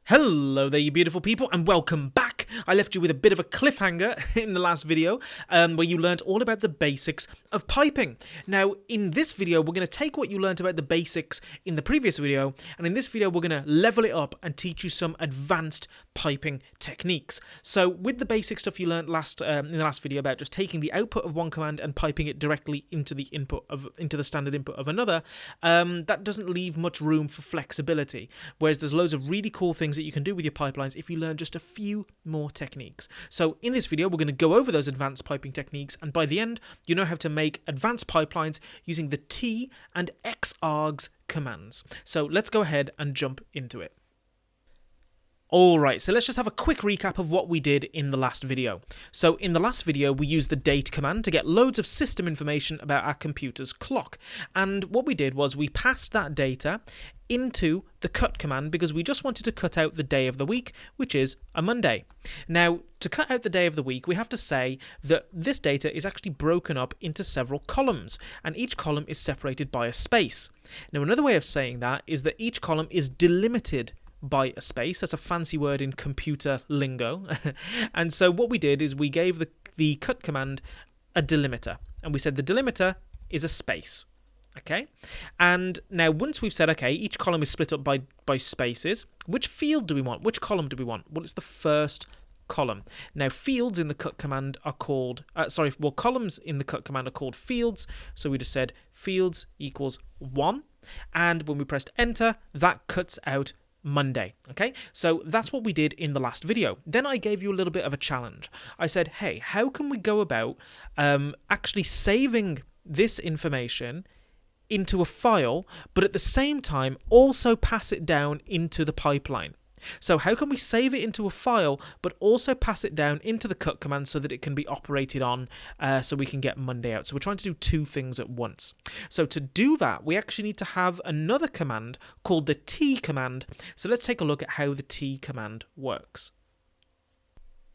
Hello there, you beautiful people, and welcome back. I left you with a bit of a cliffhanger in the last video where you learned all about the basics of piping. Now, in this video, we're going to take what you learned about the basics in the previous video, and in this video, we're going to level it up and teach you some advanced piping techniques. So, with the basic stuff you learned in the last video about just taking the output of one command and piping it directly into the standard input of another, that doesn't leave much room for flexibility. Whereas there's loads of really cool things that you can do with your pipelines if you learn just a few more techniques. So in this video, we're going to go over those advanced piping techniques, and by the end, you know how to make advanced pipelines using the T and xargs commands. So let's go ahead and jump into it. Alright, so let's just have a quick recap of what we did in the last video. So in the last video, we used the date command to get loads of system information about our computer's clock. And what we did was we passed that data into the cut command because we just wanted to cut out the day of the week, which is a Monday. Now, to cut out the day of the week, we have to say that this data is actually broken up into several columns, and each column is separated by a space. Now, another way of saying that is that each column is delimited by a space. That's a fancy word in computer lingo. And so what we did is we gave the cut command a delimiter, and we said the delimiter is a space. Okay, and now once we've said, okay, each column is split up by spaces, which field do we want? Which column do we want? Well, it's the first column. Now, fields in the cut command are called, columns in the cut command are called fields. So we just said fields equals 1. And when we pressed enter, that cuts out Monday. Okay, so that's what we did in the last video. Then I gave you a little bit of a challenge. I said, hey, how can we go about actually saving this information into a file, but at the same time also pass it down into the pipeline? So how can we save it into a file, but also pass it down into the cut command so that it can be operated on so we can get Monday out? So we're trying to do two things at once. So to do that, we actually need to have another command called the T command. So let's take a look at how the T command works.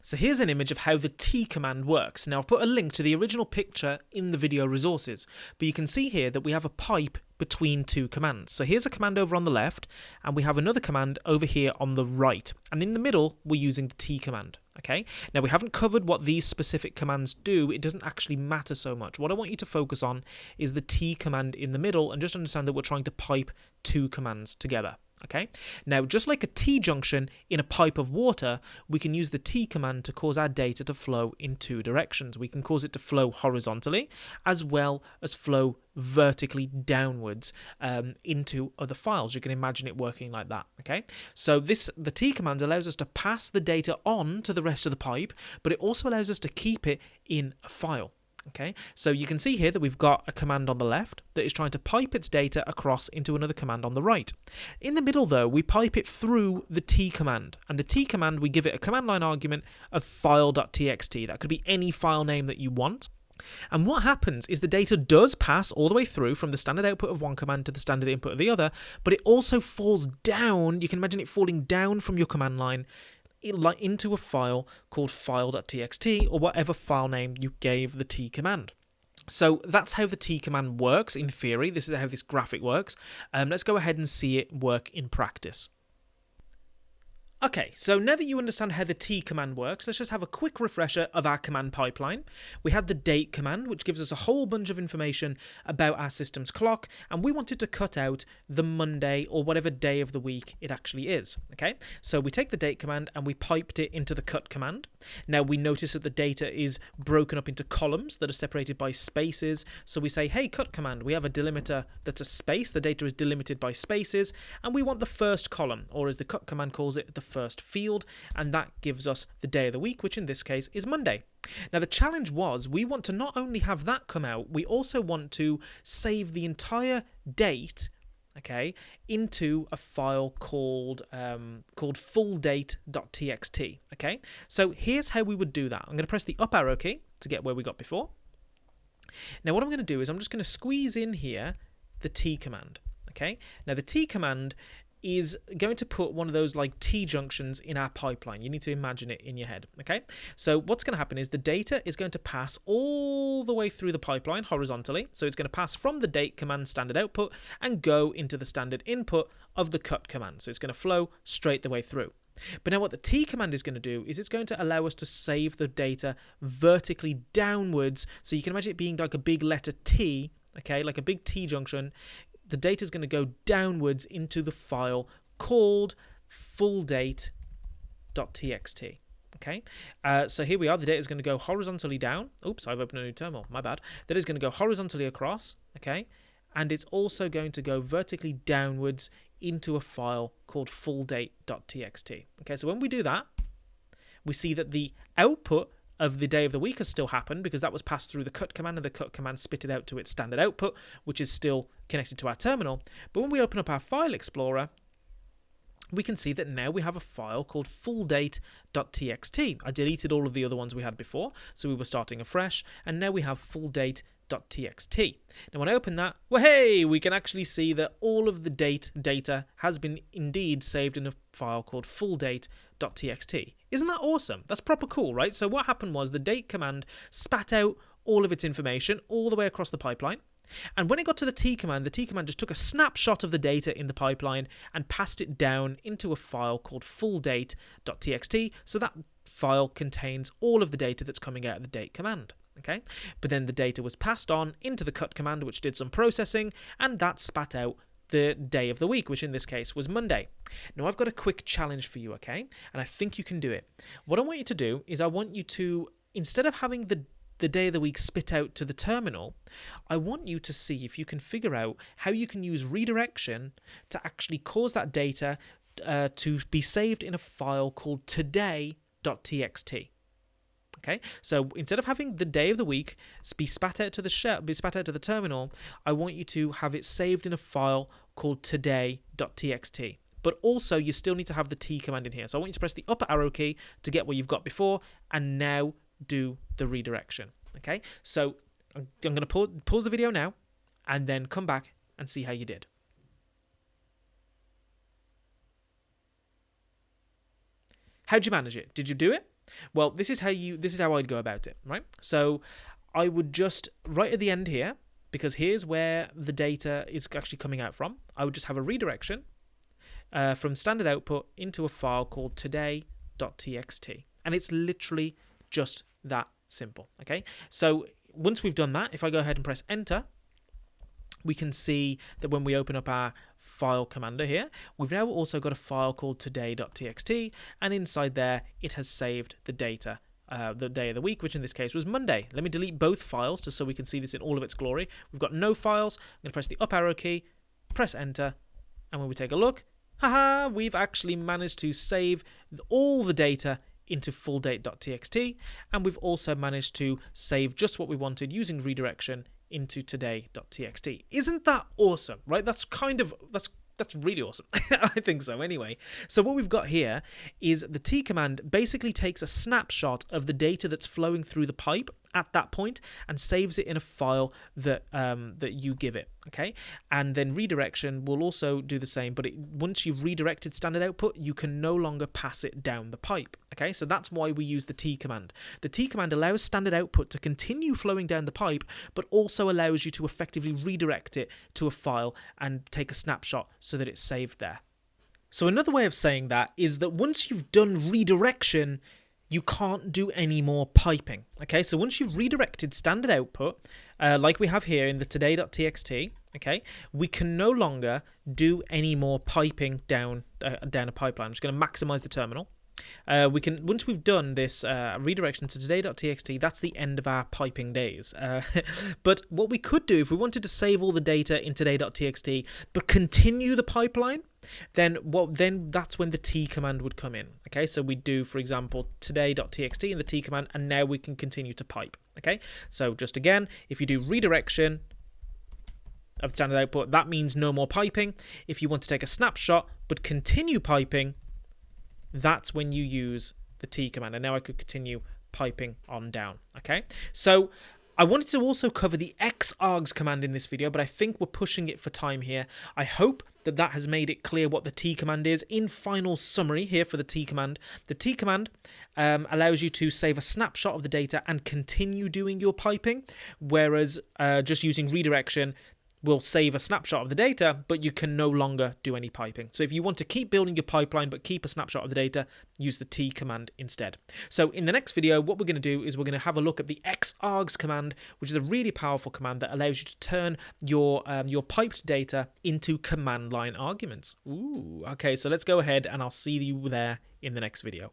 So here's an image of how the T command works. Now I've put a link to the original picture in the video resources, but you can see here that we have a pipe between two commands. So here's a command over on the left, and we have another command over here on the right. And in the middle, we're using the T command. Okay, now we haven't covered what these specific commands do. It doesn't actually matter so much. What I want you to focus on is the T command in the middle, and just understand that we're trying to pipe two commands together. Okay, now just like a T-junction in a pipe of water, we can use the T command to cause our data to flow in two directions. We can cause it to flow horizontally as well as flow vertically downwards into other files. You can imagine it working like that. Okay, so the T command allows us to pass the data on to the rest of the pipe, but it also allows us to keep it in a file. Okay, so you can see here that we've got a command on the left that is trying to pipe its data across into another command on the right. In the middle, though, we pipe it through the T command, and the T command, we give it a command line argument of file.txt. That could be any file name that you want. And what happens is the data does pass all the way through from the standard output of one command to the standard input of the other, but it also falls down. You can imagine it falling down from your command line into a file called file.txt, or whatever file name you gave the T command. So that's how the T command works in theory. This is how this graphic works. Let's go ahead and see it work in practice. Okay, so now that you understand how the T command works, let's just have a quick refresher of our command pipeline. We had the date command, which gives us a whole bunch of information about our system's clock, and we wanted to cut out the Monday or whatever day of the week it actually is. Okay, so we take the date command and we piped it into the cut command. Now we notice that the data is broken up into columns that are separated by spaces. So we say, hey, cut command, we have a delimiter that's a space. The data is delimited by spaces, and we want the first column, or as the cut command calls it, the first field, and that gives us the day of the week, which in this case is Monday. Now the challenge was we want to not only have that come out, we also want to save the entire date, okay, into a file called fulldate.txt. Okay, so here's how we would do that. I'm going to press the up arrow key to get where we got before. Now what I'm going to do is I'm just going to squeeze in here the T command. Okay, now the T command is going to put one of those like T-junctions in our pipeline. You need to imagine it in your head, okay? So what's going to happen is the data is going to pass all the way through the pipeline horizontally. So it's going to pass from the date command standard output and go into the standard input of the cut command. So it's going to flow straight the way through. But now what the T command is going to do is it's going to allow us to save the data vertically downwards. So you can imagine it being like a big letter T, okay, like a big T junction. The data is going to go downwards into the file called fulldate.txt. Okay, so here we are. The data is going to go horizontally down. Oops, I've opened a new terminal. My bad. That is going to go horizontally across. Okay, and it's also going to go vertically downwards into a file called fulldate.txt. Okay, so when we do that, we see that the output of the day of the week has still happened because that was passed through the cut command, and the cut command spit it out to its standard output, which is still connected to our terminal. But when we open up our file explorer, we can see that now we have a file called fulldate.txt. I deleted all of the other ones we had before, so we were starting afresh, and now we have fulldate.txt. Now when I open that, well, hey, we can actually see that all of the data has been indeed saved in a file called fulldate.txt. Isn't that awesome? That's proper cool, right? So what happened was the date command spat out all of its information all the way across the pipeline. And when it got to the T command just took a snapshot of the data in the pipeline and passed it down into a file called fulldate.txt. So that file contains all of the data that's coming out of the date command. Okay, but then the data was passed on into the cut command, which did some processing, and that spat out the day of the week, which in this case was Monday. Now I've got a quick challenge for you, okay? And I think you can do it. What I want you to do is I want you to, instead of having the day of the week spit out to the terminal, I want you to see if you can figure out how you can use redirection to actually cause that data to be saved in a file called today.txt. Okay, so instead of having the day of the week be spat out to the terminal, I want you to have it saved in a file called today.txt. But also you still need to have the T command in here. So I want you to press the upper arrow key to get what you've got before, and now do the redirection. Okay, so I'm going to pause the video now and then come back and see how you did. How'd you manage it? Did you do it? Well, this is how I'd go about it, right? So I would just, right at the end here, because here's where the data is actually coming out from, I would just have a redirection from standard output into a file called today.txt. And it's literally just that simple, okay? So once we've done that, if I go ahead and press enter, we can see that when we open up our file commander here, we've now also got a file called today.txt, and inside there it has saved the data, the day of the week, which in this case was Monday. Let me delete both files just so we can see this in all of its glory. We've got no files. I'm going to press the up arrow key, press enter, and when we take a look, haha, we've actually managed to save all the data into fulldate.txt, and we've also managed to save just what we wanted using redirection into today.txt. Isn't that awesome, right? That's really awesome. I think so anyway. So what we've got here is the T command basically takes a snapshot of the data that's flowing through the pipe at that point and saves it in a file that that you give it, okay? And then redirection will also do the same, but once you've redirected standard output, you can no longer pass it down the pipe, okay? So that's why we use the T command. The T command allows standard output to continue flowing down the pipe, but also allows you to effectively redirect it to a file and take a snapshot so that it's saved there. So another way of saying that is that once you've done redirection, you can't do any more piping, okay? So once you've redirected standard output, like we have here in the today.txt, okay, we can no longer do any more piping down a pipeline. I'm just going to maximize the terminal. Once we've done this redirection to today.txt, that's the end of our piping days. But what we could do if we wanted to save all the data in today.txt but continue the pipeline, then that's when the T command would come in. Okay, so we do, for example, today.txt in the T command, and now we can continue to pipe. Okay, so just again, if you do redirection of standard output, that means no more piping. If you want to take a snapshot but continue piping, that's when you use the T command. And now I could continue piping on down. Okay, so I wanted to also cover the xargs command in this video, but I think we're pushing it for time here. I hope that has made it clear what the T command is. In final summary here for the T command allows you to save a snapshot of the data and continue doing your piping, whereas just using redirection will save a snapshot of the data, but you can no longer do any piping. So if you want to keep building your pipeline but keep a snapshot of the data, use the T command instead. So in the next video, what we're going to do is we're going to have a look at the xargs command, which is a really powerful command that allows you to turn your piped data into command line arguments. Ooh, okay, so let's go ahead and I'll see you there in the next video.